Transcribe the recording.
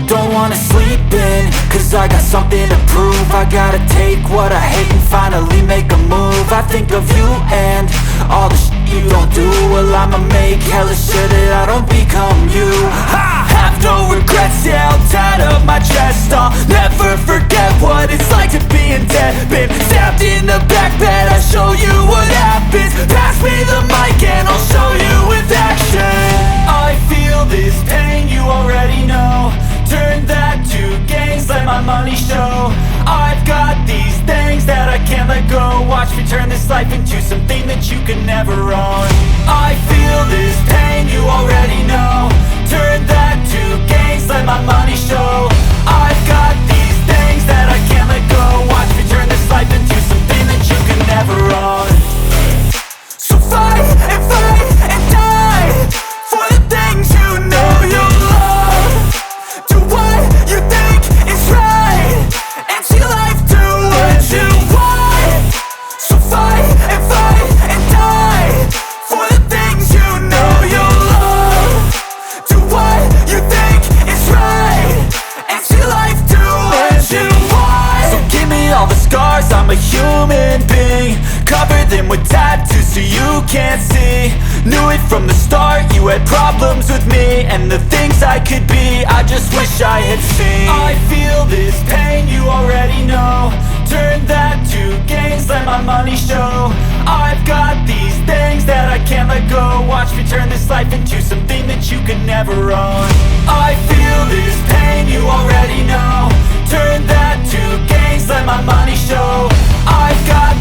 don't wanna sleep in, cause I got something to prove. I gotta take what I hate and finally make a move. I think of you and all the shit you don't do. Well, I'ma make hella sure that I don't become you. I have no regrets, yeah, I'll tie up my chest. I'll never forget what it's like to be in debt. Been stabbed in the back bed, I'll show you what happens. Pass me the mic and I'll show you with action. I feel this pain, you already know. Turn that to gains, let my money show. I've got these things that I can't let go. Watch me turn this life into something that you can never own. I feel this pain, you already know. Turn that to gains, let my money show. I've got these things that I can't let go. Watch me turn this life into something that you can never own. So fight and die for the things you know you love. Do what you think is right, and see life do what you want. So fight and die for the things you know you love. Do what you think is right, and see life do what you want. So give me all the scars, I'm a human being. Cover them with tattoos so you can't see. Knew it from the start, you had problems with me and the things I could be, I just wish I had seen. I feel this pain, you already know. Turn that to gains, let my money show. I've got these things that I can't let go. Watch me turn this life into something that you could never own. I feel this pain, you already know. Turn that to gains, let my money show. I've got